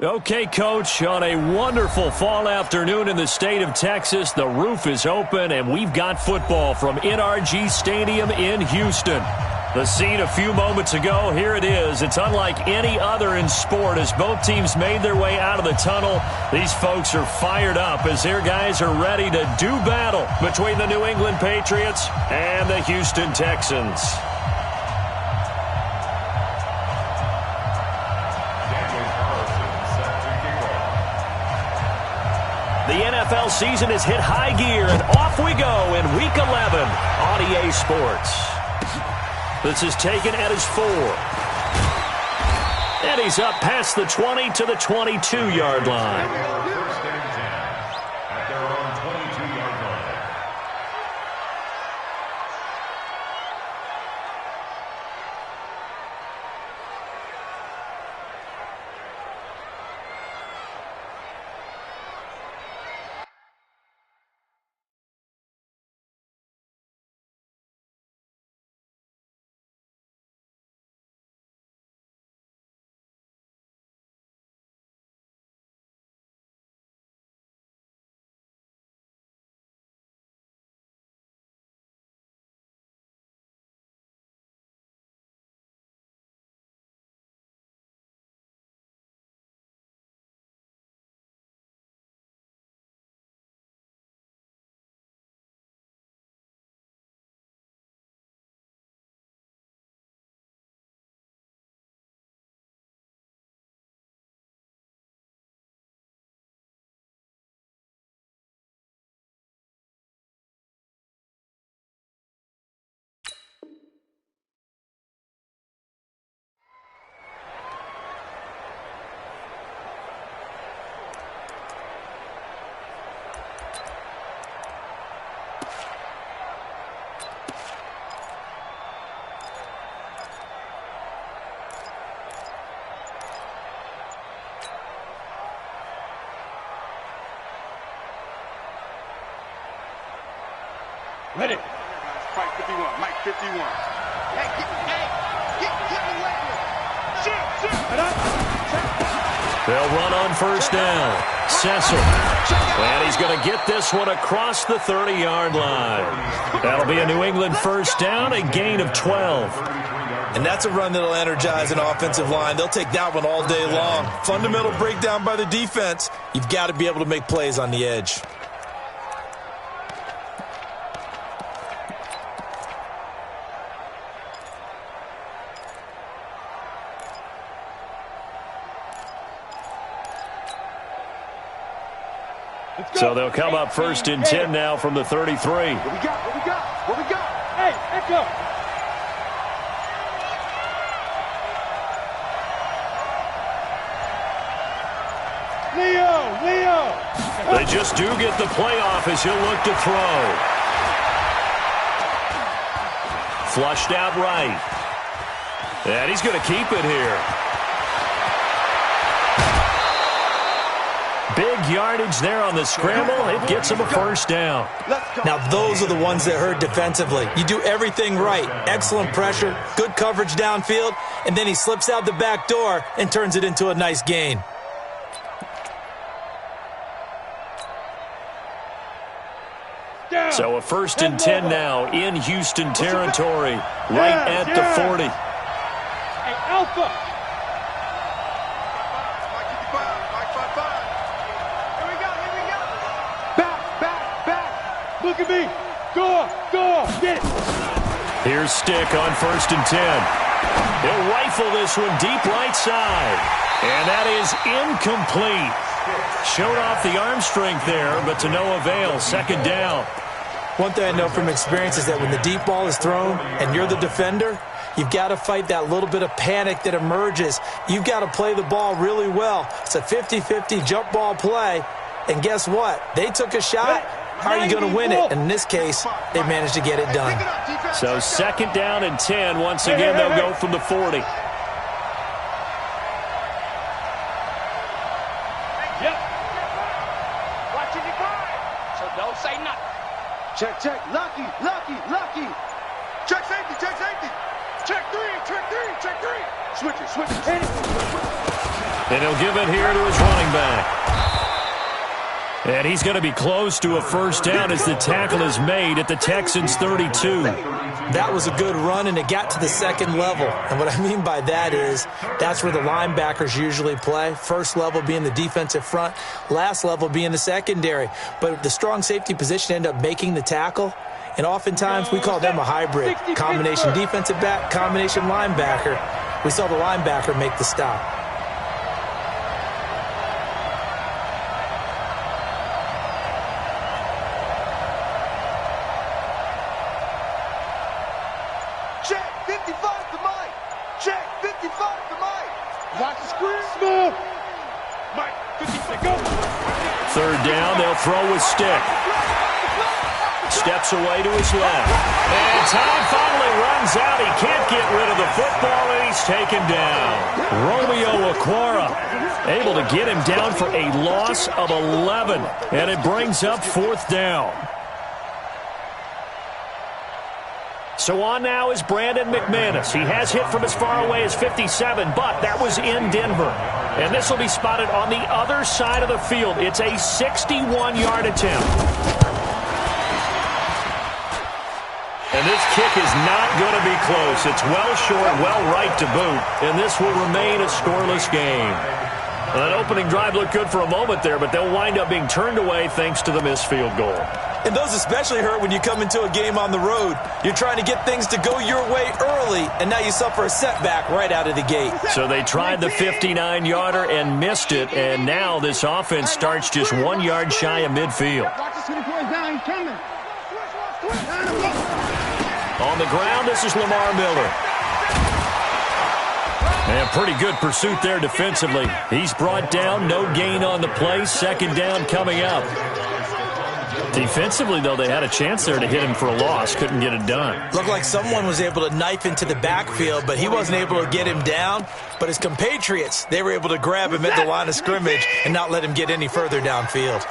Okay, Coach, on a wonderful fall afternoon in the state of Texas, the roof is open, and we've got football from NRG Stadium in Houston. The scene a few moments ago, here it is. It's unlike any other in sport as both teams made their way out of the tunnel. These folks are fired up as their guys are ready to do battle between the New England Patriots and the Houston Texans. The NFL season has hit high gear, and off we go in Week 11 on EA Sports. This is taken at his 4. And he's up past the 20 to the 22-yard line. First and 10 at their own 22-yard line. Ready. Mike 51. Mike 51. Hey, get me right here. Shoot. They'll run on first down. Cecil. And he's going to get this one across the 30-yard line. That'll be a New England first down, a gain of 12. And that's a run that'll energize an offensive line. They'll take that one all day long. Fundamental breakdown by the defense. You've got to be able to make plays on the edge. So they'll come up first and 10 now from the 33. What we got? What we got? What we got? Hey, Echo. Leo. They just do get the playoff as he'll look to throw. Flushed out right. And he's going to keep it here. Big yardage there on the scramble. It gets him a first down. Now, those are the ones that hurt defensively. You do everything right. Excellent pressure, good coverage downfield, and then he slips out the back door and turns it into a nice gain. So a first and 10 now in Houston territory, right at the 40. Hey, Alpha. Look at me. Go. Get it. Here's Stick on first and 10. He'll rifle this one deep right side. And that is incomplete. Showed off the arm strength there, but to no avail. Second down. One thing I know from experience is that when the deep ball is thrown and you're the defender, you've got to fight that little bit of panic that emerges. You've got to play the ball really well. It's a 50-50 jump ball play. And guess what? They took a shot. How are you going to win it? And in this case, they managed to get it done. So second down and 10. Once again, they'll go from the 40. Yep. Watching you guard. So don't say nothing. Check. Lucky. Check safety. Check three. Switch it. And he'll give it here to his running back. And he's going to be close to a first down as the tackle is made at the Texans' 32. That was a good run, and it got to the second level. And what I mean by that is that's where the linebackers usually play. First level being the defensive front, last level being the secondary. But the strong safety position ended up making the tackle. And oftentimes we call them a hybrid. Combination defensive back, combination linebacker. We saw the linebacker make the stop. Third down, they'll throw with stick. Steps away to his left. And time finally runs out. He can't get rid of the football, and he's taken down. Romeo Okwara able to get him down for a loss of 11. And it brings up fourth down. So on now is Brandon McManus. He has hit from as far away as 57, but that was in Denver. And this will be spotted on the other side of the field. It's a 61-yard attempt. And this kick is not going to be close. It's well short, well right to boot. And this will remain a scoreless game. That opening drive looked good for a moment there, but they'll wind up being turned away thanks to the missed field goal. And those especially hurt when you come into a game on the road. You're trying to get things to go your way early, and now you suffer a setback right out of the gate. So they tried the 59-yarder and missed it, and now this offense starts just 1 yard shy of midfield. On the ground, this is Lamar Miller. And pretty good pursuit there defensively. He's brought down, no gain on the play, second down coming up. Defensively, though, they had a chance there to hit him for a loss. Couldn't get it done. Looked like someone was able to knife into the backfield, but he wasn't able to get him down. But his compatriots, they were able to grab him at the line of scrimmage and not let him get any further downfield.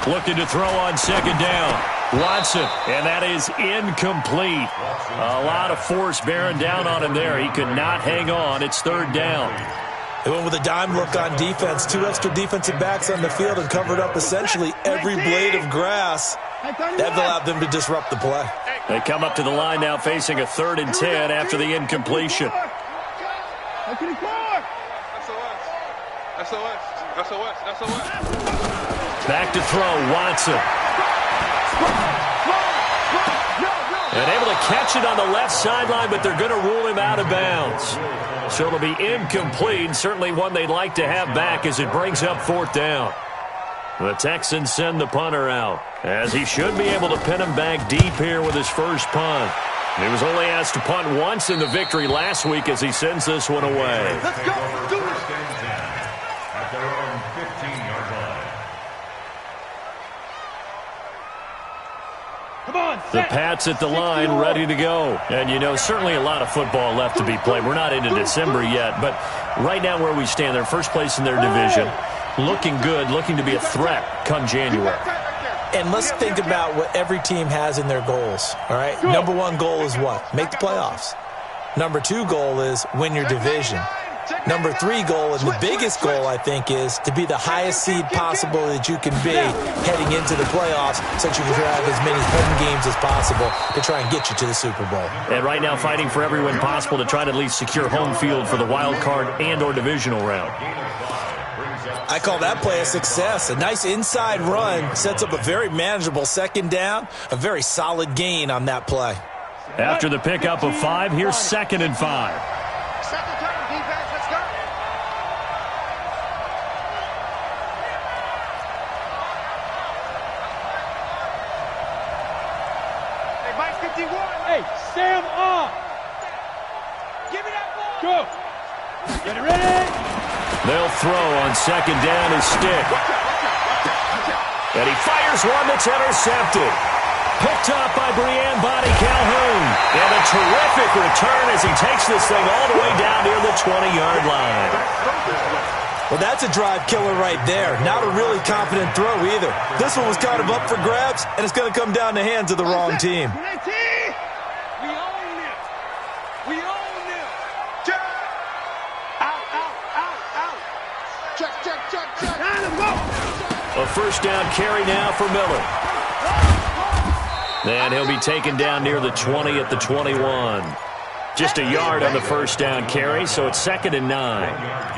Looking to throw on second down. Watson, and that is incomplete. A lot of force bearing down on him there. He could not hang on. It's third down. They went with a dime look on defense. 2 extra defensive backs on the field and covered up essentially every blade of grass. That allowed them to disrupt the play. They come up to the line now facing a 3rd and 10 after the incompletion. Back to throw, Watson. And able to catch it on the left sideline, but they're going to rule him out of bounds. So it'll be incomplete, certainly one they'd like to have back as it brings up fourth down. The Texans send the punter out, as he should be able to pin him back deep here with his first punt. He was only asked to punt once in the victory last week as he sends this one away. Let's go. Do it. At their own 15-yard line. Come on. The Pats at the line, ready to go. And, you know, certainly a lot of football left to be played. We're not into December yet, but right now where we stand, they're first place in their division. Looking good, looking to be a threat come January. And let's think about what every team has in their goals, all right? Number 1 goal is what? Make the playoffs. Number 2 goal is win your division. Number 3 goal, and the biggest goal, I think, is to be the highest seed possible that you can be heading into the playoffs so that you can have as many home games as possible to try and get you to the Super Bowl. And right now fighting for every win possible to try to at least secure home field for the wild card and or divisional round. I call that play a success. A nice inside run sets up a very manageable second down, a very solid gain on that play. After the pickup of 5, here's 2nd and 5. Second turn, defense. Let's go. Hey, Mike 51. Hey, Sam up. Give me that ball. Go. Get it ready. They'll throw on second down his stick. And he fires one that's intercepted. Picked up by Brian Body Calhoun. And a terrific return as he takes this thing all the way down near the 20-yard line. Well, that's a drive killer right there. Not a really confident throw either. This one was kind of up for grabs, and it's going to come down the hands of the wrong team. We own it. We own it. Check. Out. Check. A first down carry now for Miller. And he'll be taken down near the 20 at the 21. Just a yard on the first down carry, so it's 2nd and 9.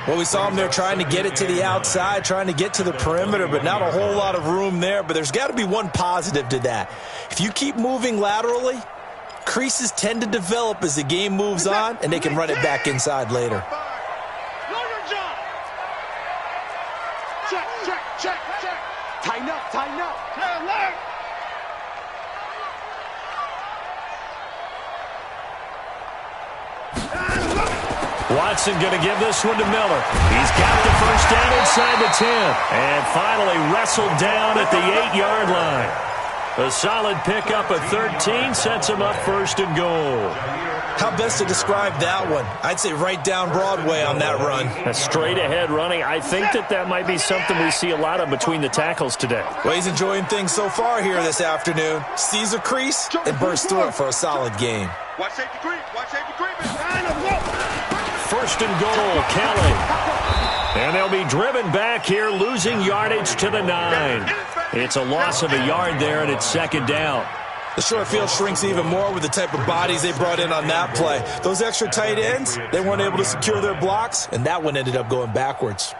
Well, we saw him there trying to get it to the outside, trying to get to the perimeter, but not a whole lot of room there. But there's got to be one positive to that. If you keep moving laterally, creases tend to develop as the game moves on, and they can run it back inside later. Know your job. Check. Tighten up. Alert. Watson going to give this one to Miller. He's got the first down inside the 10. And finally wrestled down at the 8-yard line. A solid pickup of 13 sets him up 1st and goal. How best to describe that one? I'd say right down Broadway on that run. A straight ahead running. I think that might be something we see a lot of between the tackles today. Well, he's enjoying things so far here this afternoon. Sees a crease and bursts through it for a solid game. Watch safety creep. 1st and goal, Kelly. And they'll be driven back here, losing yardage to the 9. It's a loss of a yard there, and it's 2nd down. The short field shrinks even more with the type of bodies they brought in on that play. Those extra tight ends, they weren't able to secure their blocks, and that one ended up going backwards.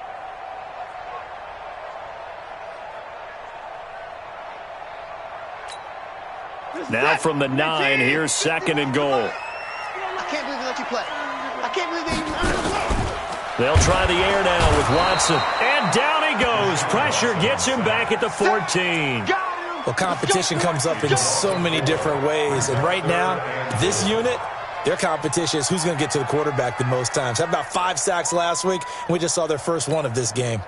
Now from the 9, here's 2nd and goal. I can't believe they let you play. I can't believe they... They'll try the air now with Watson. And down he goes. Pressure gets him back at the 14. Well, competition comes up in so many different ways. And right now, this unit, their competition is who's going to get to the quarterback the most times. How about 5 sacks last week? We just saw their first one of this game.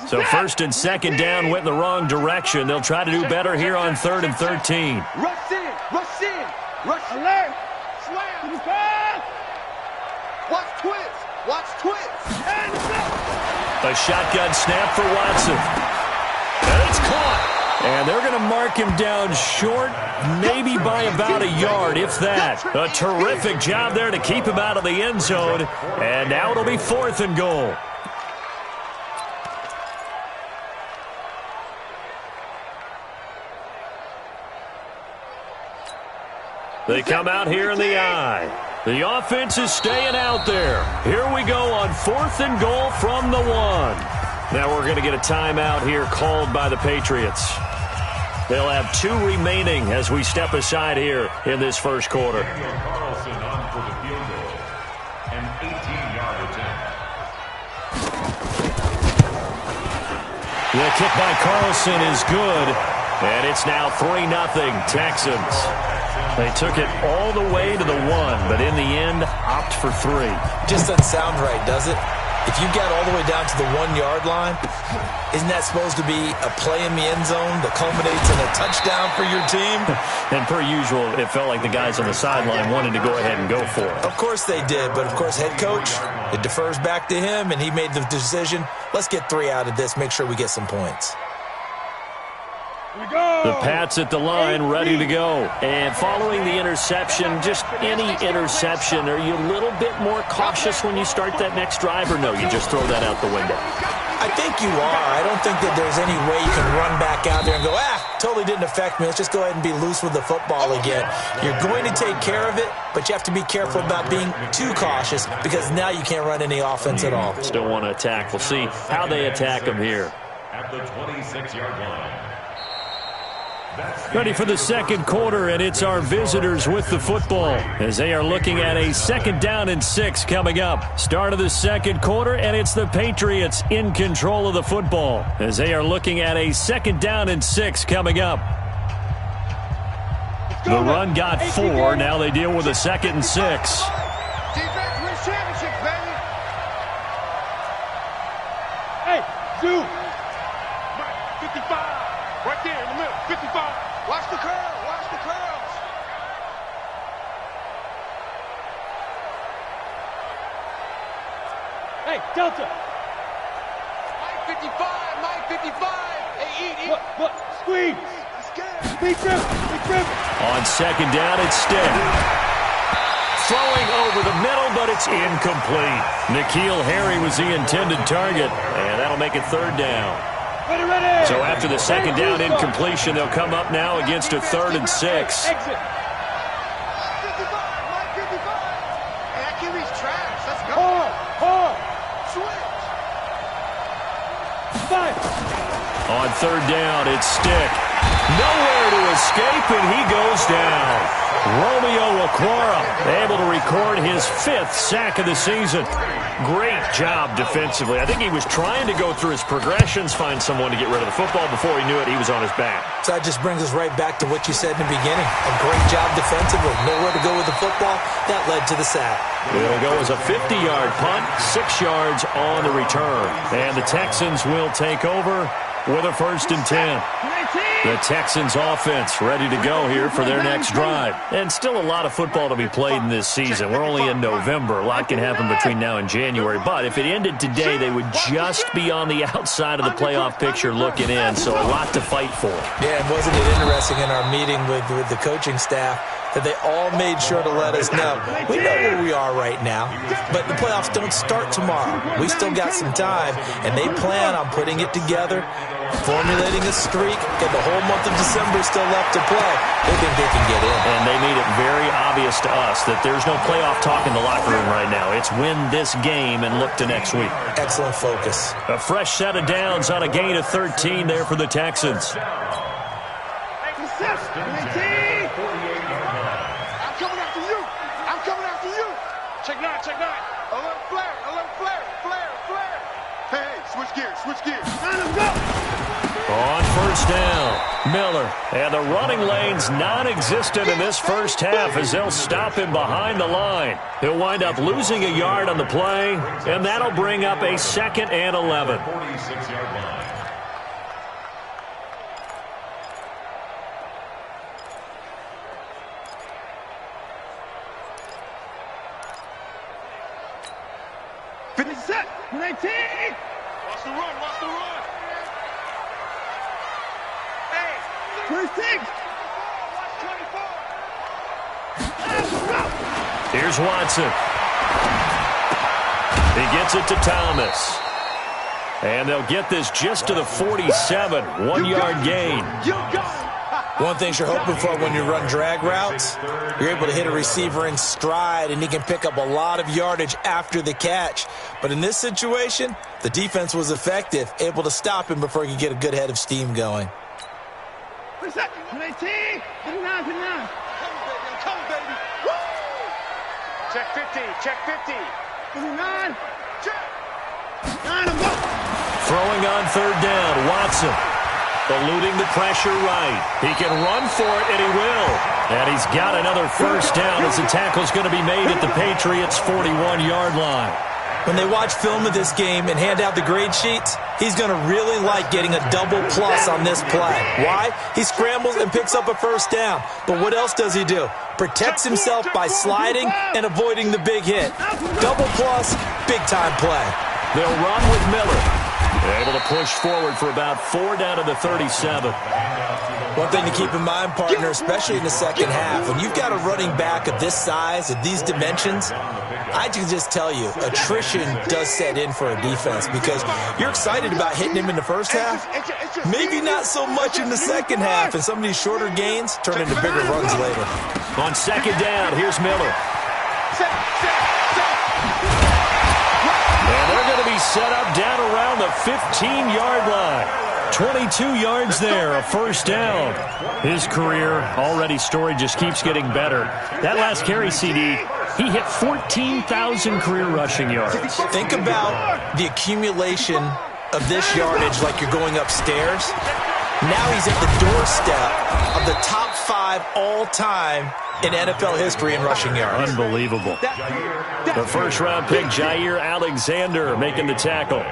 So 1st and 2nd down went in the wrong direction. They'll try to do better here on 3rd and 13. Rush in. Alert. Slam. Watch twist. A shotgun snap for Watson. And it's caught. And they're going to mark him down short, maybe by about a yard, if that. A terrific job there to keep him out of the end zone. And now it'll be 4th and goal. They come out here in the eye. The offense is staying out there. Here we go on 4th and goal from the 1. Now we're going to get a timeout here called by the Patriots. They'll have 2 remaining as we step aside here in this first quarter. Carlson on for the field goal. An 18-yard attempt. The kick by Carlson is good. And it's now 3-0 Texans. They took it all the way to the 1, but in the end, opt for 3. Just doesn't sound right, does it? If you got all the way down to the 1-yard line, isn't that supposed to be a play in the end zone that culminates in a touchdown for your team? And per usual, it felt like the guys on the sideline wanted to go ahead and go for it. Of course they did, but of course head coach, it defers back to him, and he made the decision, let's get 3 out of this, make sure we get some points. The Pats at the line, ready to go. And following the interception, just any interception, are you a little bit more cautious when you start that next drive, or no, you just throw that out the window? I think you are. I don't think that there's any way you can run back out there and go, totally didn't affect me. Let's just go ahead and be loose with the football again. You're going to take care of it, but you have to be careful about being too cautious because now you can't run any offense at all. Still want to attack. We'll see how they attack them here. At the 26-yard line. Ready for the second quarter, and it's our visitors with the football as they are looking at a 2nd down and 6 coming up. Start of the second quarter, and it's the Patriots in control of the football as they are looking at a 2nd down and 6 coming up. The run got 4. Now they deal with a 2nd and 6. Defense wins championships, baby. Hey, Zoo. 55. Right there in the middle. 55. Watch the curl. Watch the curls. Hey, Delta. 55, Mike 55. Hey, eat. Look, squeeze. Big trip. On second down, it's Stick. Throwing over the middle, but it's incomplete. N'Keal Harry was the intended target, and that'll make it third down. Ready. So after the second down incompletion, they'll come up now against a 3rd and 6. Exit. 55, Mike 55. Hey, that QB's trash. Let's go. Hard. Switch. 5. On third down, it's Stick. Nowhere to escape, and he goes down. Romeo Okwara able to record his 5th sack of the season. Great job defensively. I think he was trying to go through his progressions, find someone to get rid of the football. Before he knew it, he was on his back. So that just brings us right back to what you said in the beginning. A great job defensively. Nowhere to go with the football. That led to the sack. It'll go as a 50-yard punt, 6 yards on the return. And the Texans will take over with a 1st and 10. The Texans offense ready to go here for their next drive. And still a lot of football to be played in this season. We're only in November. A lot can happen between now and January. But if it ended today, they would just be on the outside of the playoff picture looking in. So a lot to fight for. Yeah, and wasn't it interesting in our meeting with the coaching staff that they all made sure to let us know. We know where we are right now, but the playoffs don't start tomorrow. We still got some time, and they plan on putting it together, formulating a streak, and the whole month of December still left to play. They think they can get in. And they made it very obvious to us that there's no playoff talk in the locker room right now. It's win this game and look to next week. Excellent focus. A fresh set of downs on a gain of 13 there for the Texans. Check nine. Alert flare. Hey, switch gears. Let's go. On first down, Miller. And the running lane's non-existent in this first half as they'll stop him behind the line. He'll wind up losing a yard on the play, and that'll bring up a 2nd and 11. 46-yard line. Finish set. 19. Watch the run. Hey, 26. Watch 24. Here's Watson. He gets it to Thomas. And they'll get this just to the 47. 1-yard gain. You got it. One thing you're hoping for when you run drag routes, you're able to hit a receiver in stride, and he can pick up a lot of yardage after the catch. But in this situation, the defense was effective, able to stop him before he could get a good head of steam going. Finish set. 19. 59. I'm coming, baby. Woo! Check 50. 59. Check. 9. I'm go. Throwing on third down, Watson. Eluding the pressure right. He can run for it, and he will. And he's got another first down as the tackle's going to be made at the Patriots' 41-yard line. When they watch film of this game and hand out the grade sheets, he's going to really like getting a double plus on this play. Why? He scrambles and picks up a first down. But what else does he do? Protects himself by sliding and avoiding the big hit. Double plus, big-time play. They'll run with Miller. Able to push forward for about 4 down to the 37. One thing to keep in mind, partner, especially in the second half, when you've got a running back of this size, of these dimensions, I can just tell you, attrition does set in for a defense because you're excited about hitting him in the first half, maybe not so much in the second half, and some of these shorter gains turn into bigger runs later. On second down, here's Miller. And they're going to be set up down around the 15-yard line. 22 yards there, a first down. His career, already storied, just keeps getting better. That last carry, CD, he hit 14,000 career rushing yards. Think about the accumulation of this yardage like you're going upstairs. Now he's at the doorstep of the top 5 all-time in NFL history in rushing yards. Unbelievable. The first-round pick, Jair Alexander, making the tackle.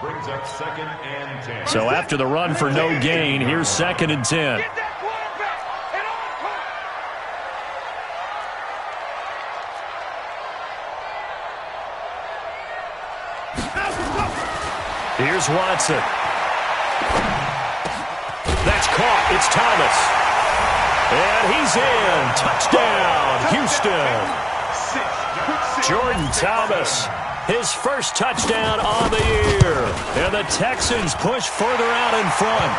Brings up 2nd and 10. So after the run for no gain, here's 2nd and 10. Get that quarterback and on. Here's Watson. That's caught. It's Thomas. And he's in. Touchdown, Houston. Jordan Thomas, his first touchdown on the year. And the Texans push further out in front.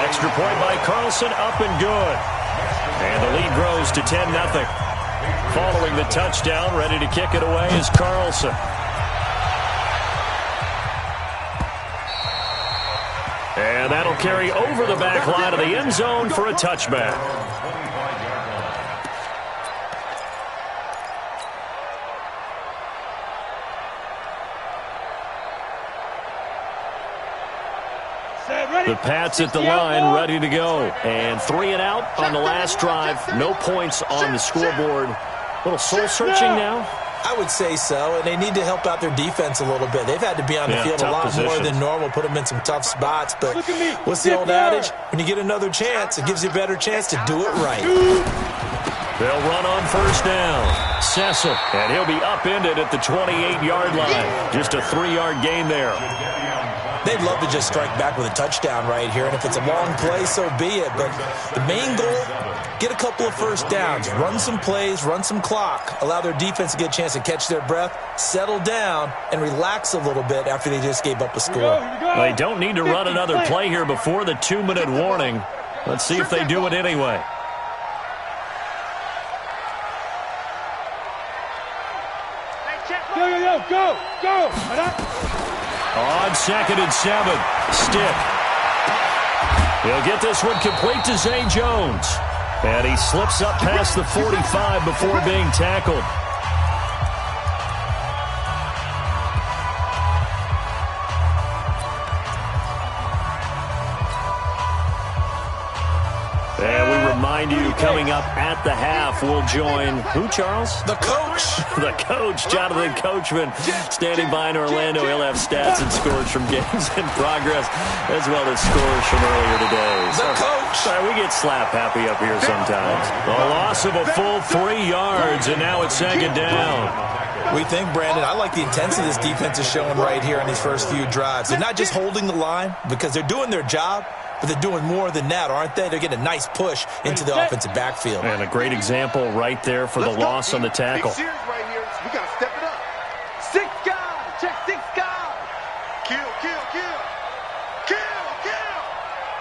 Extra point by Carlson, up and good. And the lead grows to 10-0. Following the touchdown, ready to kick it away is Carlson. And that'll carry over the back line of the end zone for a touchback. The Pats at the line, ready to go. And 3 and out on the last drive. No points on the scoreboard. A little soul-searching now? I would say so, and they need to help out their defense a little bit. They've had to be on the field a lot more than normal, put them in some tough spots. But what's the old adage? When you get another chance, it gives you a better chance to do it right. They'll run on first down. Cecil, and he'll be upended at the 28-yard line. Just a 3-yard gain there. They'd love to just strike back with a touchdown right here, and if it's a long play, so be it. But the main goal, get a couple of first downs, run some plays, run some clock, allow their defense to get a chance to catch their breath, settle down, and relax a little bit after they just gave up a score. They don't need to run another play here before the 2-minute warning. Let's see if they do it anyway. Go! On 2nd and 7, Stick. He'll get this one complete to Zay Jones. And he slips up past the 45 before being tackled. And we remind you, coming up at the half, we'll join who, Charles? The coach. The coach, Jonathan Coachman, standing by in Orlando. He'll have stats and scores from games in progress, as well as scores from earlier today. The coach. Sorry, we get slap happy up here sometimes. A loss of a full 3 yards, and now it's 2nd down. We think, Brandon, I like the intensity this defense is showing right here in these first few drives. They're not just holding the line because they're doing their job, but they're doing more than that, aren't they? They're getting a nice push into the offensive backfield. And a great example right there for the loss on the tackle. Big series right here. We got to step it up. 6 guys. Check 6 guys. Kill.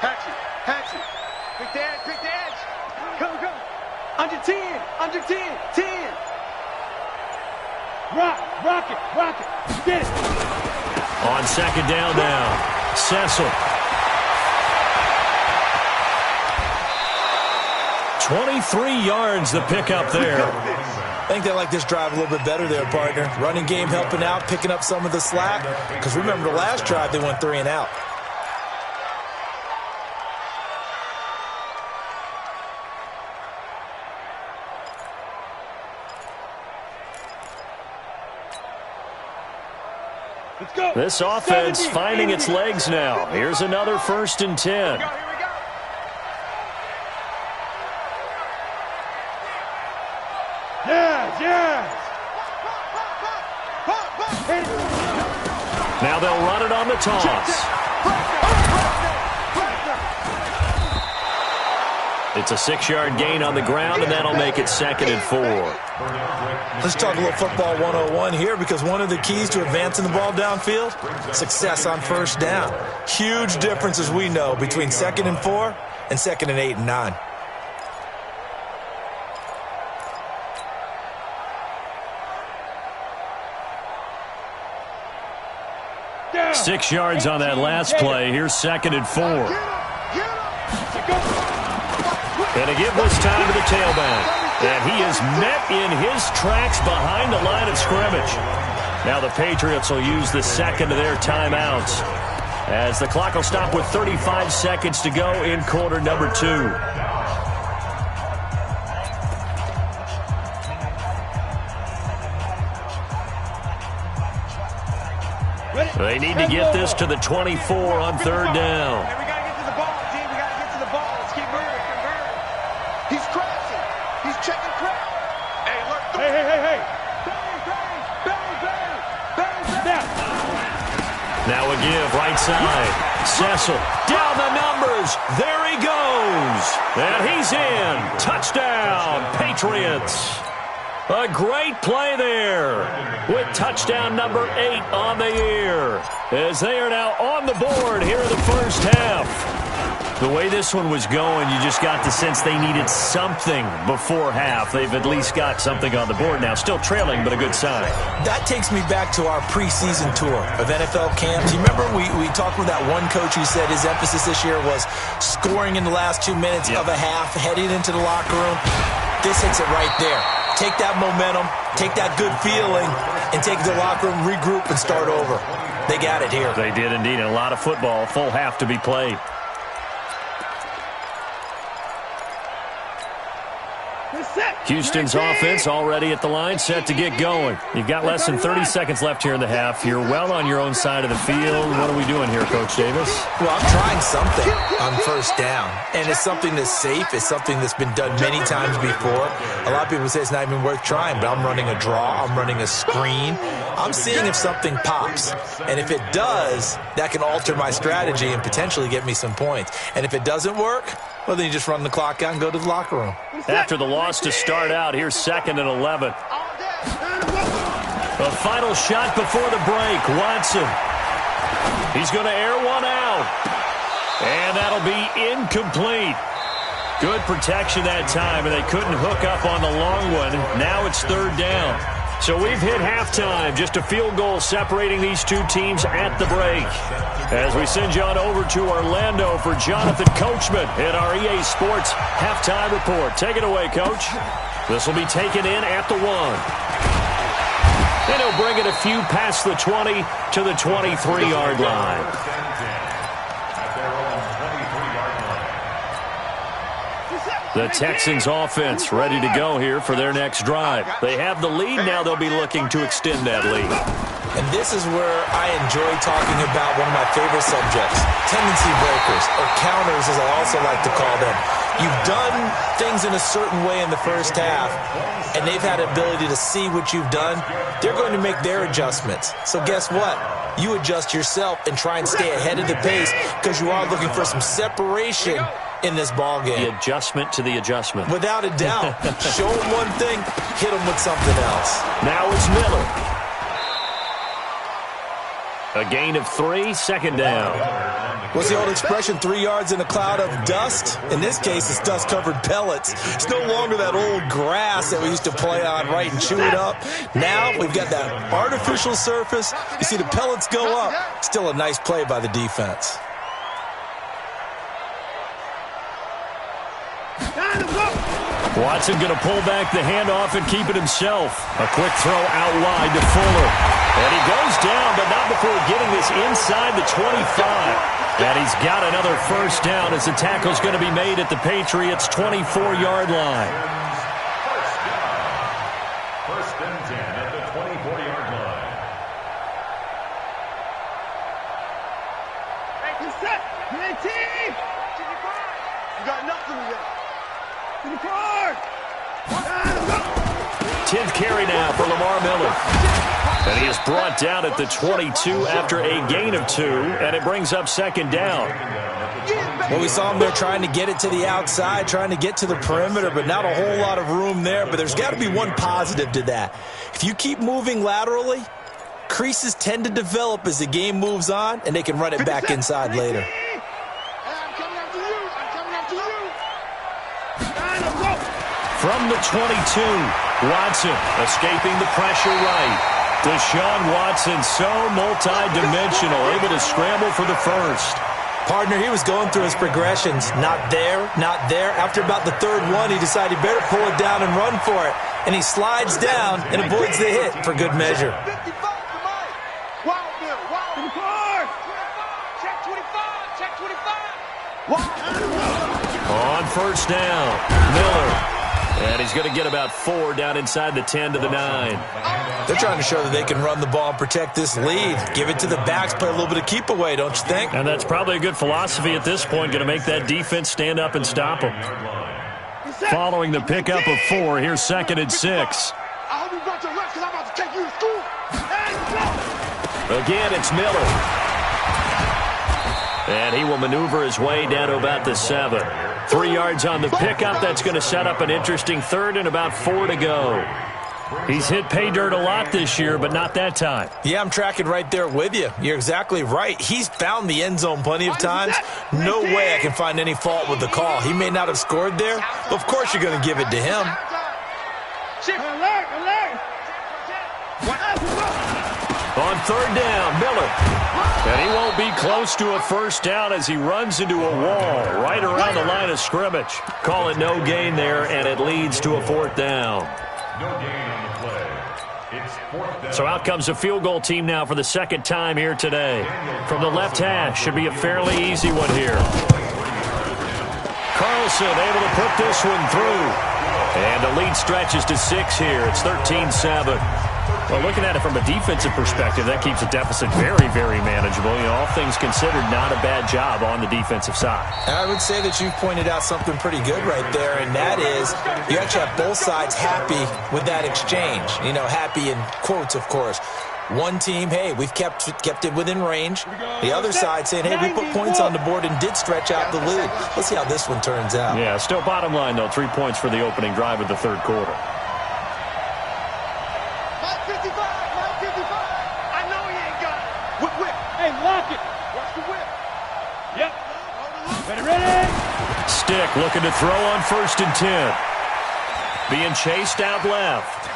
Hatchet. Pick the edge. Come. Under 10. 10. Rock it. Get it. On 2nd down now, Cecil. 23 yards the pickup there. I think they like this drive a little bit better there, partner. Running game helping out, picking up some of the slack. Because remember the last drive, they went 3 and out. Let's go. This offense finding its legs now. Here's another 1st and 10. Yes. Now they'll run it on the toss. It's a 6-yard gain on the ground, and that'll make it 2nd and 4. Let's talk a little football 101 here, because one of the keys to advancing the ball downfield, success on first down. Huge difference, as we know, between 2nd and 4 and 2nd and 8 and 9. Down. 6 yards on that last play. Here's 2nd and 4. And a give this time to the tailback. And he is met in his tracks behind the line of scrimmage. Now the Patriots will use the 2nd of their timeouts, as the clock will stop with 35 seconds to go in quarter number 2. They need to get this to the 24 on 3rd down. Hey, we got to get to the ball, team. We got to get to the ball. Let's keep moving. He's crashing. He's checking crap. Hey, look. Hey. Bang. Now. Now a give, right side. Cecil, down the numbers. There he goes. And he's in. Touchdown, Patriots. A great play there with touchdown number 8 on the year, as they are now on the board here in the first half. The way this one was going, you just got the sense they needed something before half. They've at least got something on the board now. Still trailing, but a good sign. That takes me back to our preseason tour of NFL camps. You remember we talked with that one coach who said his emphasis this year was scoring in the last 2 minutes of a half, heading into the locker room. This hits it right there. Take that momentum, take that good feeling, and take the locker room, regroup, and start over. They got it here. They did indeed. And a lot of football, full half to be played. Houston's offense already at the line, set to get going. You've got less than 30 seconds left here in the half. You're well on your own side of the field. What are we doing here, Coach Davis? Well, I'm trying something on first down, and it's something that's safe. It's something that's been done many times before. A lot of people say it's not even worth trying, but I'm running a draw. I'm running a screen. I'm seeing if something pops, and if it does, that can alter my strategy and potentially get me some points. And if it doesn't work, well, then you just run the clock out and go to the locker room. After the loss to start out, here's 2nd and 11. A final shot before the break. Watson. He's going to air one out. And that'll be incomplete. Good protection that time, and they couldn't hook up on the long one. Now it's 3rd down. So we've hit halftime. Just a field goal separating these two teams at the break. As we send you on over to Orlando for Jonathan Coachman in our EA Sports halftime report. Take it away, Coach. This will be taken in at the 1. And he'll bring it a few past the 20 to the 23-yard line. The Texans offense ready to go here for their next drive. They have the lead. Now they'll be looking to extend that lead. And this is where I enjoy talking about one of my favorite subjects, tendency breakers, or counters as I also like to call them. You've done things in a certain way in the first half, and they've had the ability to see what you've done. They're going to make their adjustments. So guess what? You adjust yourself and try and stay ahead of the pace because you are looking for some separation in this ball game. The adjustment to the adjustment. Without a doubt. Show them one thing, hit them with something else. Now it's Miller. A gain of 3, 2nd down. What's the old expression, 3 yards in a cloud of dust? In this case, it's dust-covered pellets. It's no longer that old grass that we used to play on, right, and chew it up. Now we've got that artificial surface. You see the pellets go up. Still a nice play by the defense. Watson going to pull back the handoff and keep it himself. A quick throw out wide to Fuller. And he goes down, but not before getting this inside the 25. And he's got another first down as the tackle's going to be made at the Patriots' 24-yard line. First and 10 at the 24-yard line. Get set. Get team. You got nothing to do. 10th carry now for Lamar Miller. And he is brought down at the 22 after a gain of 2, and it brings up 2nd down. Well, we saw him there trying to get it to the outside, trying to get to the perimeter, but not a whole lot of room there. But there's got to be one positive to that. If you keep moving laterally, creases tend to develop as the game moves on, and they can run it back inside later. From the 22, Watson escaping the pressure right. Deshaun Watson, so multi-dimensional, able to scramble for the first. Partner, he was going through his progressions. Not there, not there. After about the 3rd one, he decided he better pull it down and run for it. And he slides down and avoids the hit for good measure. On first down, Miller. And he's going to get about 4 down inside the 10 to the 9. They're trying to show that they can run the ball and protect this lead. Give it to the backs, play a little bit of keep away, don't you think? And that's probably a good philosophy at this point, going to make that defense stand up and stop them. Following the pickup of 4, here's 2nd and 6. I hope you brought your lunch because I'm about to take you to school. Again, it's Miller. And he will maneuver his way down to about the 7. 3 yards on the pickup. That's going to set up an interesting third and about 4 to go. He's hit pay dirt a lot this year, but not that time. Yeah, I'm tracking right there with you. You're exactly right. He's found the end zone plenty of times. No way I can find any fault with the call. He may not have scored there, but of course you're going to give it to him. On third down, Miller. And he won't be close to a first down as he runs into a wall right around the line of scrimmage. Call it no gain there, and it leads to a 4th down. No gain on the play. It's 4th down. So out comes the field goal team now for the second time here today. From the left hash, should be a fairly easy one here. Carlson able to put this one through. And the lead stretches to 6 here. It's 13-7. Well, looking at it from a defensive perspective, that keeps the deficit very, very manageable. You know, all things considered, not a bad job on the defensive side. I would say that you've pointed out something pretty good right there, and that is you actually have both sides happy with that exchange. You know, happy in quotes, of course. One team, hey, we've kept it within range. The other side saying, hey, we put points on the board and did stretch out the lead. Let's see how this one turns out. Yeah, still bottom line, though, 3 points for the opening drive of the third quarter. Stick looking to throw on 1st and 10. Being chased out left.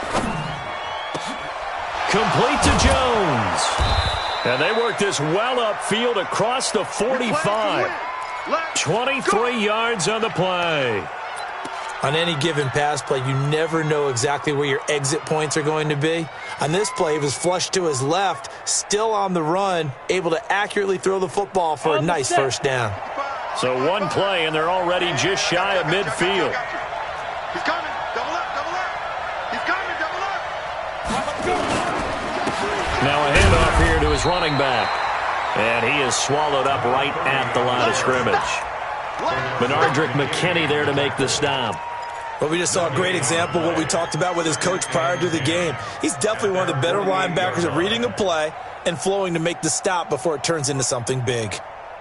Complete to Jones. And they work this well upfield across the 45. 23 yards on the play. On any given pass play, you never know exactly where your exit points are going to be. On this play, he was flushed to his left, still on the run, able to accurately throw the football for a nice first down. So one play, and they're already just shy of midfield. He's coming. Double up, double up. He's coming, double up. Now a handoff here to his running back. And he is swallowed up right at the line of scrimmage. Benardrick McKinney there to make the stop. Well, we just saw a great example of what we talked about with his coach prior to the game. He's definitely one of the better linebackers at reading a play and flowing to make the stop before it turns into something big.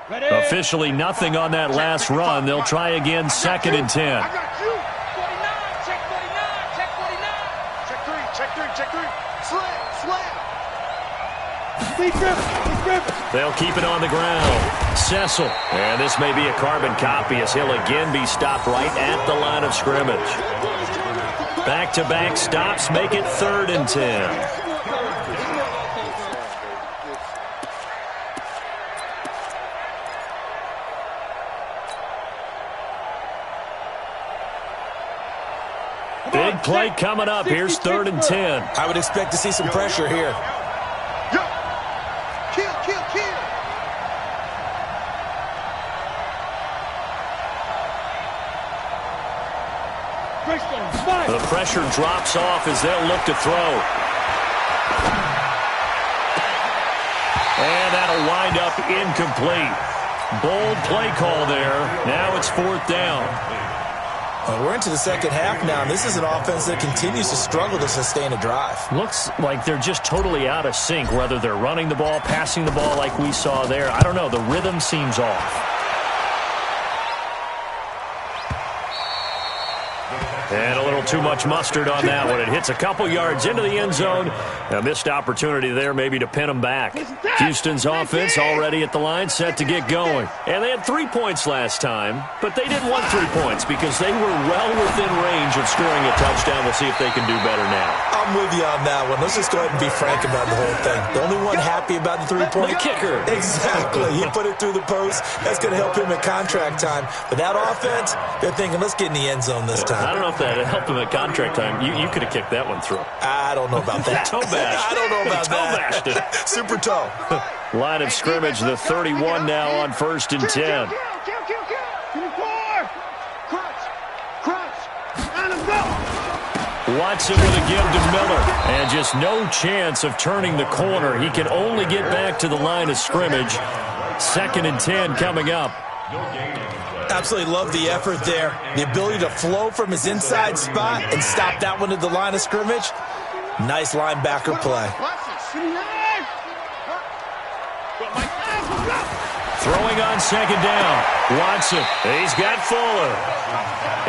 Ready? Officially nothing on that last run. They'll try again, 2nd and 10. I got you. 49, check 49, check 49. Check 3, check 3. Slam. They'll keep it on the ground. Cecil. And this may be a carbon copy as he'll again be stopped right at the line of scrimmage. Back-to-back stops make it 3rd and 10. Big play coming up. Here's 3rd and 10. I would expect to see some pressure here. Yo. Kill. The pressure drops off as they'll look to throw. And that'll wind up incomplete. Bold play call there. Now it's 4th down. We're into the second half now, and this is an offense that continues to struggle to sustain a drive. Looks like they're just totally out of sync, whether they're running the ball, passing the ball like we saw there. I don't know. The rhythm seems off. And a little too much mustard on that one. It hits a couple yards into the end zone. A missed opportunity there maybe to pin them back. Houston's offense already at the line, set to get going. And they had 3 points last time, but they didn't want 3 points because they were well within range of scoring a touchdown. We'll see if they can do better now. I'm with you on that one. Let's just go ahead and be frank about the whole thing. The only one happy about the 3-point The kicker. Exactly. He put it through the post. That's going to help him at contract time. But that offense, they're thinking, let's get in the end zone this time. I don't know if that helped him at contract time. You could have kicked that one through. I don't know about that. Toe bash. I don't know about Toe bashed that. it. Super toe. Line of scrimmage, the 31 now on 1st and 10. Kill. 24. Crunch. And let's go. Watson with a give to Miller. And just no chance of turning the corner. He can only get back to the line of scrimmage. 2nd and 10 coming up. Absolutely love the effort there. The ability to flow from his inside spot and stop that one at the line of scrimmage. Nice linebacker play. Throwing on second down. Watson. He's got Fuller.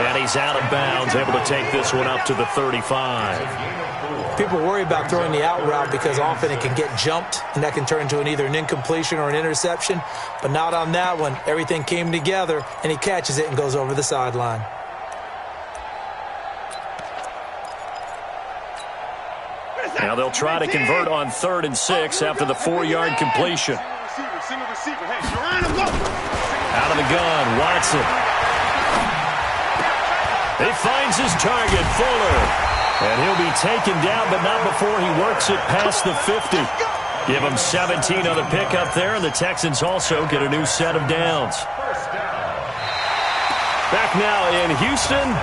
And he's out of bounds, able to take this one up to the 35. People worry about throwing the out route because often it can get jumped, and that can turn into either an incompletion or an interception. But not on that one. Everything came together, and he catches it and goes over the sideline. Now they'll try to convert on 3rd and 6 after the 4-yard completion. Out of the gun, Watson. He finds his target, Fuller. And he'll be taken down, but not before he works it past the 50. Give him 17 on the pickup there, and the Texans also get a new set of downs. Back now in Houston.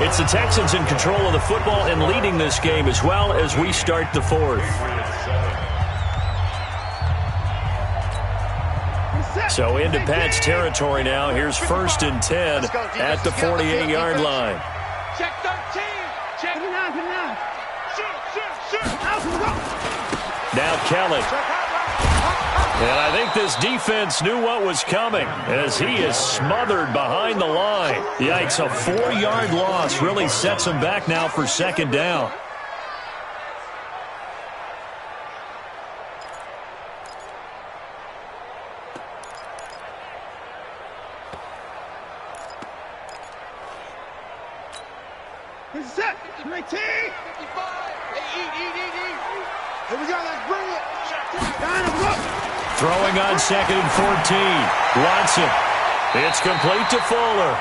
It's the Texans in control of the football and leading this game as well as we start the 4th. So into Pat's territory now. Here's 1st and 10 at the 48-yard line. Check 13. Check it out. Now Kelly. And I think this defense knew what was coming as he is smothered behind the line. Yikes, a 4-yard loss really sets him back now for 2nd down. Set. 19. 55. Hey, eat. Here we go. Let's bring it. Throwing on 2nd and 14. Watson. It's complete to Fuller.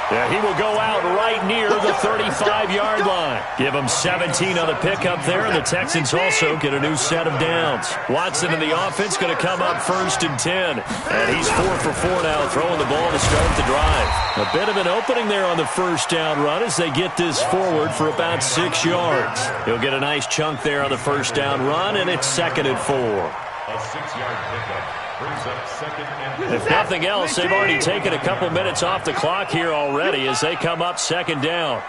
Yeah, he will go out right near the 35-yard line. Give him 17 on the pickup there, and the Texans also get a new set of downs. Watson in the offense going to come up 1st and 10. And he's 4 for 4 now, throwing the ball to start the drive. A bit of an opening there on the 1st down run as they get this forward for about 6 yards. He'll get a nice chunk there on the 1st down run, and it's 2nd and 4. A 6-yard pickup brings up 2nd and 4. If nothing else, they've already taken a couple minutes off the clock here already as they come up 2nd down.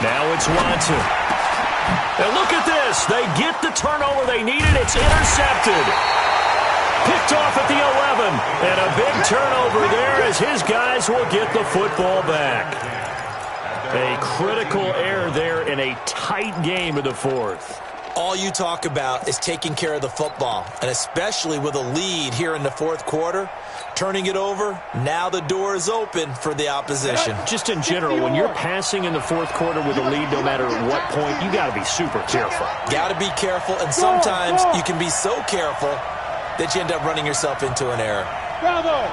Now it's Watson. And look at this. They get the turnover they needed. It's intercepted. Picked off at the 11. And a big turnover there as his guys will get the football back. A critical error there in a tight game of the 4th. All you talk about is taking care of the football, and especially with a lead here in the 4th quarter, turning it over, now the door is open for the opposition. Just in general, when you're passing in the 4th quarter with a lead, no matter what point, you got to be super careful. Got to be careful, and sometimes you can be so careful that you end up running yourself into an error. Bravo.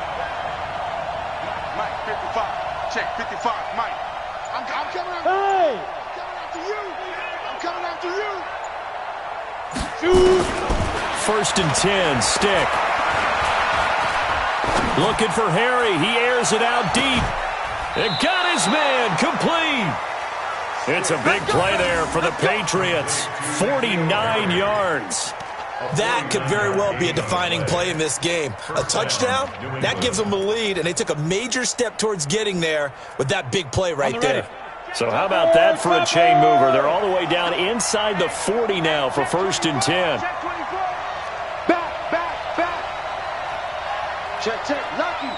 Mike, 55. Check 55. Mike. I'm coming after you. Hey. I'm coming after you. 1st and 10, Stick. Looking for Harry. He airs it out deep. And got his man complete. It's a big play there for the Patriots. 49 yards. That could very well be a defining play in this game. A touchdown, that gives them a lead, and they took a major step towards getting there with that big play right there. So how about that for a chain mover? They're all the way down inside the 40 now for 1st and 10. Back. Check. Lucky.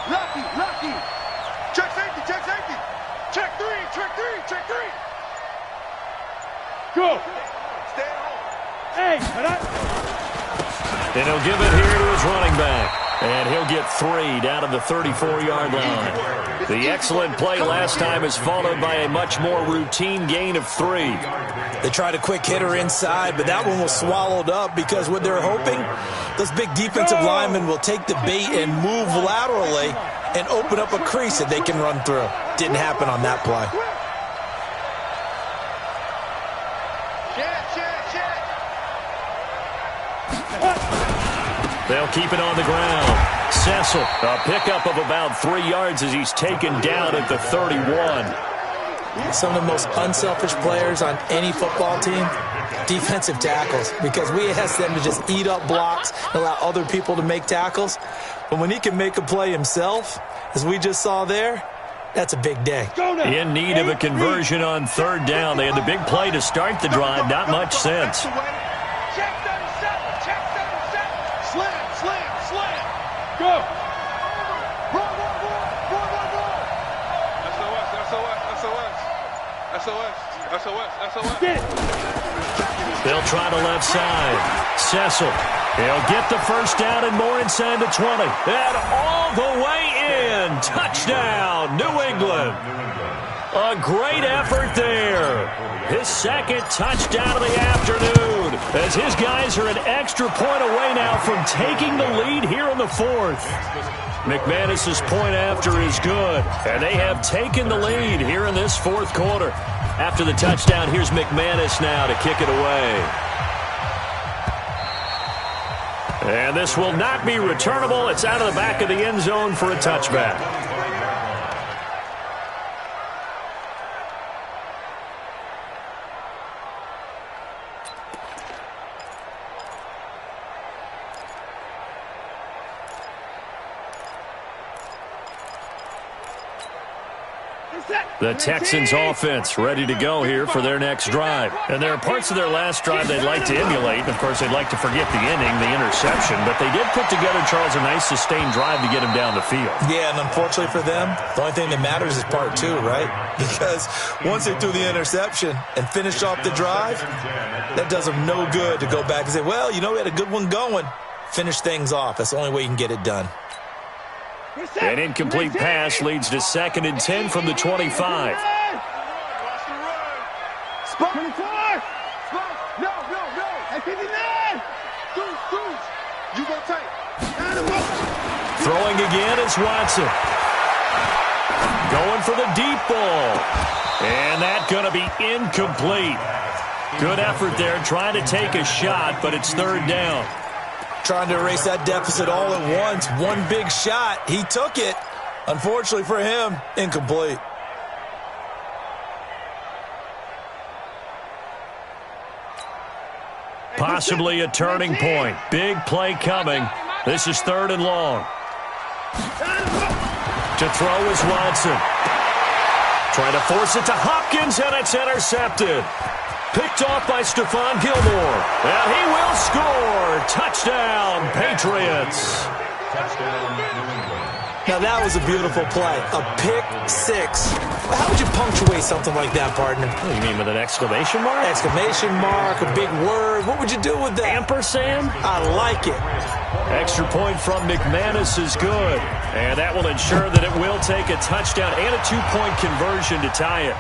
Check safety. Check 3. Go. Stay at home. Hey. And he'll give it here to his running back. And he'll get 3 down to the 34-yard line. The excellent play last time is followed by a much more routine gain of 3. They tried a quick hitter inside, but that one was swallowed up because what they're hoping, those big defensive linemen will take the bait and move laterally and open up a crease that they can run through. Didn't happen on that play. They'll keep it on the ground. Cecil, a pickup of about 3 yards as he's taken down at the 31. Some of the most unselfish players on any football team, defensive tackles, because we ask them to just eat up blocks and allow other people to make tackles. But when he can make a play himself, as we just saw there, that's a big day. In need of a conversion on 3rd down. They had the big play to start the drive. Not much sense. Check 37. Go. SOS. They'll try the left side. Cecil. He'll get the first down and more inside the 20. And all the way in. Touchdown, New England. A great effort there. His second touchdown of the afternoon, as his guys are an extra point away now from taking the lead here in the fourth. McManus's point after is good, and they have taken the lead here in this fourth quarter. After the touchdown, here's McManus now to kick it away. And this will not be returnable. It's out of the back of the end zone for a touchback. The Texans offense ready to go here for their next drive. And there are parts of their last drive they'd like to emulate. Of course, they'd like to forget the inning, the interception. But they did put together, Charles, a nice sustained drive to get him down the field. Yeah, and unfortunately for them, the only thing that matters is part two, right? Because once they threw the interception and finished off the drive, that does them no good to go back and say, well, you know, we had a good one going. Finish things off. That's the only way you can get it done. An incomplete pass leads to 2nd and 10 from the 25. Spot. 24. No. At 59. Goose. You go tight. Throwing again is Watson. Going for the deep ball. And that's going to be incomplete. Good effort there, trying to take a shot, but it's 3rd down. Trying to erase that deficit all at once. One big shot. He took it. Unfortunately for him, incomplete. Possibly a turning point. Big play coming. This is 3rd and long. To throw is Watson. Trying to force it to Hopkins, and it's intercepted. Picked off by Stephon Gilmore. And he will score. Touchdown, Patriots. Now, that was a beautiful play. A pick six. How would you punctuate something like that, partner? What do you mean, with an exclamation mark? Exclamation mark, a big word. What would you do with that? Ampersand? I like it. Extra point from McManus is good. And that will ensure that it will take a touchdown and a 2-point conversion to tie it.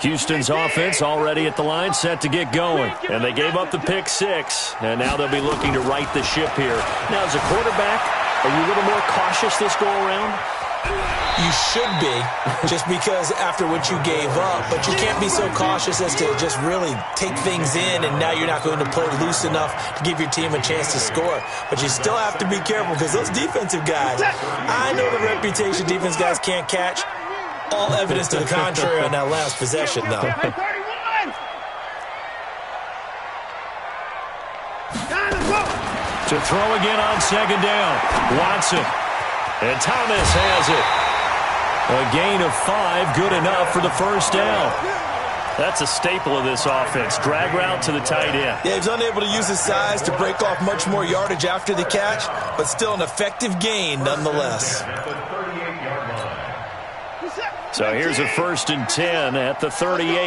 Houston's offense already at the line, set to get going. And they gave up the pick six, and now they'll be looking to right the ship here. Now, as a quarterback, are you a little more cautious this go-around? You should be, just because after what you gave up. But you can't be so cautious as to just really take things in, and now you're not going to play loose enough to give your team a chance to score. But you still have to be careful, because those defensive guys, I know the reputation defense guys can't catch. All evidence to the contrary on that last possession, though. To throw again on 2nd down. Watson. And Thomas has it. A gain of 5, good enough for the first down. That's a staple of this offense. Drag route to the tight end. Yeah, he's unable to use his size to break off much more yardage after the catch, but still an effective gain nonetheless. So here's a 1st and 10 at the 38. Check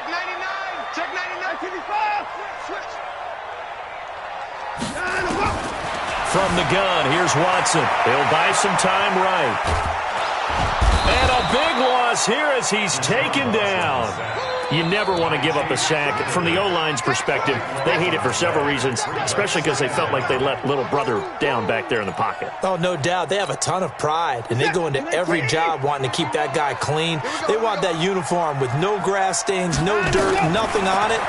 99. Check 99. 55. Switch. From the gun, here's Watson. He'll buy some time right. And a big loss here as he's taken down. You never want to give up a sack. From the O-line's perspective, they hate it for several reasons, especially because they felt like they let little brother down back there in the pocket. Oh, no doubt. They have a ton of pride, and they go into every job wanting to keep that guy clean. They want that uniform with no grass stains, no dirt, nothing on it.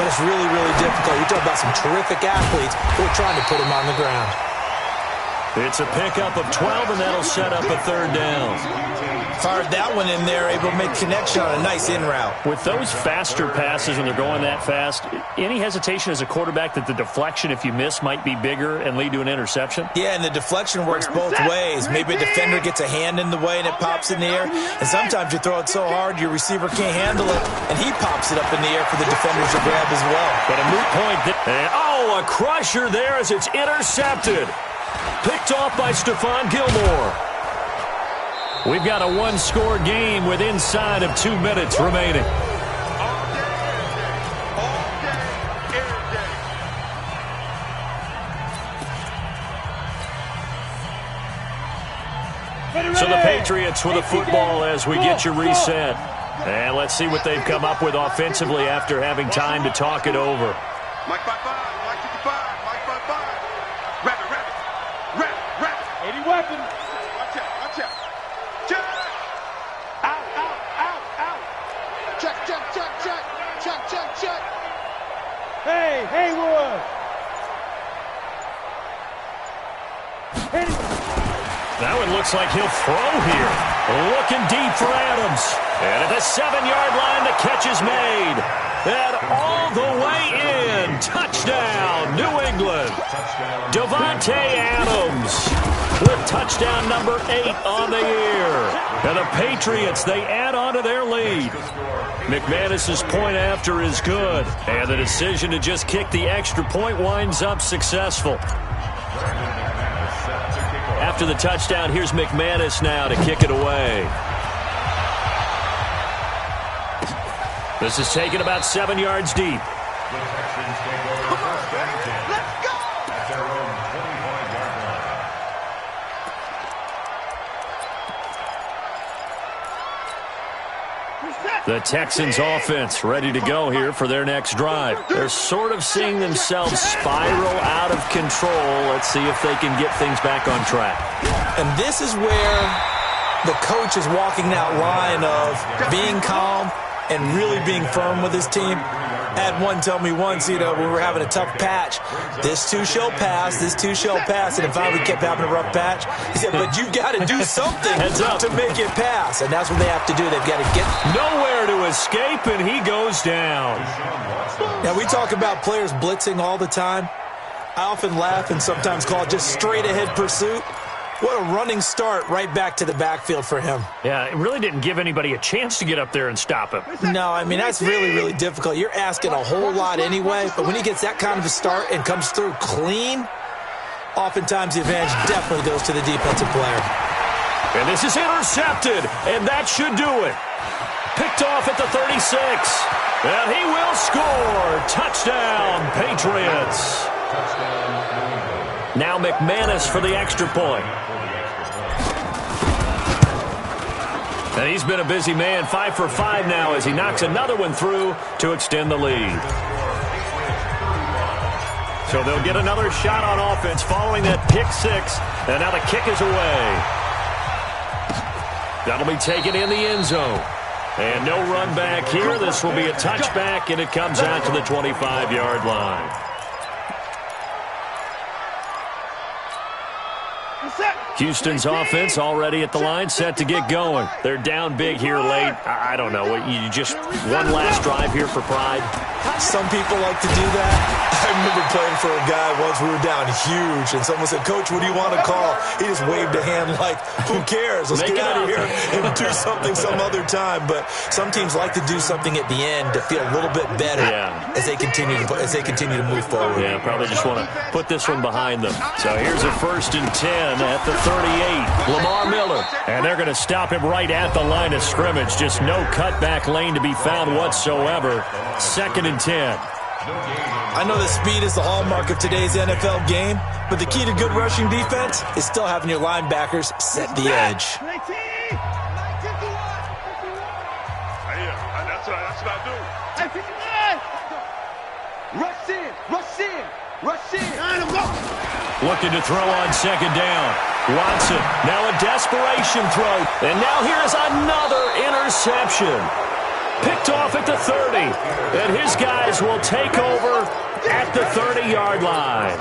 But it's really, really difficult. You're talking about some terrific athletes who are trying to put him on the ground. It's a pickup of 12, and that'll set up a third down. Fired that one in there, able to make connection on a nice in route. With those faster passes when they're going that fast, any hesitation as a quarterback that the deflection, if you miss, might be bigger and lead to an interception? Yeah, and the deflection works both ways. Maybe a defender gets a hand in the way and it pops in the air, and sometimes you throw it so hard your receiver can't handle it, and he pops it up in the air for the defenders to grab as well. But a moot point. A crusher there as it's intercepted. Picked off by Stephon Gilmore. We've got a one-score game with inside of 2 minutes remaining. So the Patriots with the football as we get you reset. And let's see what they've come up with offensively after having time to talk it over. Mike 5-5, Mike 55, Mike 5-5. Rabbit. 80 weapons. Watch out. Check. Out. Check. Hey, Haywood. That one looks like he'll throw here. Looking deep for Adams. And at the 7-yard line, the catch is made. And all the way in. Touchdown, New England. Davante Adams with touchdown number 8 on the year. And the Patriots, they add on to their lead. McManus's point after is good. And the decision to just kick the extra point winds up successful. After the touchdown, here's McManus now to kick it away. This is taken about 7 yards deep. Let's go. At their own 25-yard line. The Texans offense ready to go here for their next drive. They're sort of seeing themselves spiral out of control. Let's see if they can get things back on track. And this is where the coach is walking that line of being calm and really being firm with his team. I had one tell me once, when we were having a tough patch, this too shall pass, and if we kept having a rough patch, he said, but you've got to do something to make it pass, and that's what they have to do. They've got to get nowhere to escape, and he goes down. Now, we talk about players blitzing all the time. I often laugh and sometimes call it just straight-ahead pursuit. What a running start right back to the backfield for him. Yeah, it really didn't give anybody a chance to get up there and stop him. No, I mean, that's really, really difficult. You're asking a whole lot anyway, but when he gets that kind of a start and comes through clean, oftentimes the advantage definitely goes to the defensive player. And this is intercepted, and that should do it. Picked off at the 36, and he will score. Touchdown, Patriots. Now McManus for the extra point. And he's been a busy man, 5 for 5 now as he knocks another one through to extend the lead. So they'll get another shot on offense following that pick 6. And now the kick is away. That'll be taken in the end zone. And no run back here. This will be a touchback, and it comes out to the 25-yard line. Houston's offense already at the line, set to get going. They're down big here late. I don't know. You just one last drive here for pride? Some people like to do that. I remember playing for a guy once. We were down huge, and someone said, Coach, what do you want to call? He just waved a hand like, who cares? Let's get out of here and do something some other time. But some teams like to do something at the end to feel a little bit better as they continue to move forward. Yeah, probably just want to put this one behind them. So here's a 1st and 10 at the 38. Lamar Miller. And they're going to stop him right at the line of scrimmage. Just no cutback lane to be found whatsoever. 2nd and 10. I know that speed is the hallmark of today's NFL game, but the key to good rushing defense is still having your linebackers set the edge. That's what I do. Rush in. Looking to throw on 2nd down. Watson, now a desperation throw. And now here's another interception. Picked off at the 30. And his guys will take over at the 30-yard line.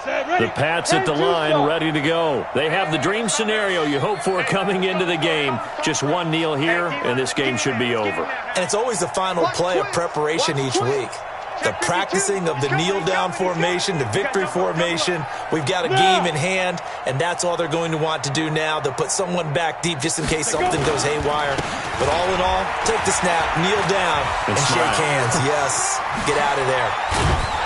The Pats at the line, ready to go. They have the dream scenario you hope for coming into the game. Just one kneel here, and this game should be over. And it's always the final play of preparation each week. The practicing of the kneel-down formation, the victory formation. We've got a game in hand, and that's all they're going to want to do now. They'll put someone back deep just in case something goes haywire. But all in all, take the snap, kneel down, and shake hands. Yes, get out of there.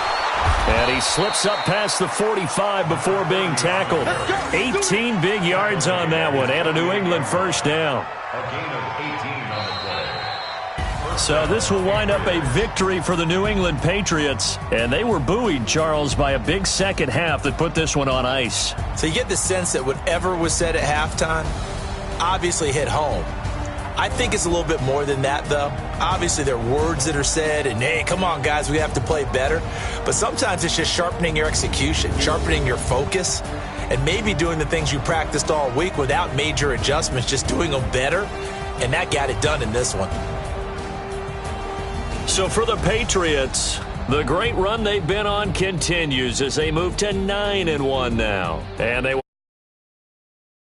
And he slips up past the 45 before being tackled. 18 big yards on that one, and a New England first down. A gain of 18 on the play. So this will wind up a victory for the New England Patriots. And they were buoyed, Charles, by a big second half that put this one on ice. So you get the sense that whatever was said at halftime obviously hit home. I think it's a little bit more than that, though. Obviously, there are words that are said, and, hey, come on, guys, we have to play better. But sometimes it's just sharpening your execution, sharpening your focus, and maybe doing the things you practiced all week without major adjustments, just doing them better. And that got it done in this one. So for the Patriots, the great run they've been on continues as they move to 9-1 now. And they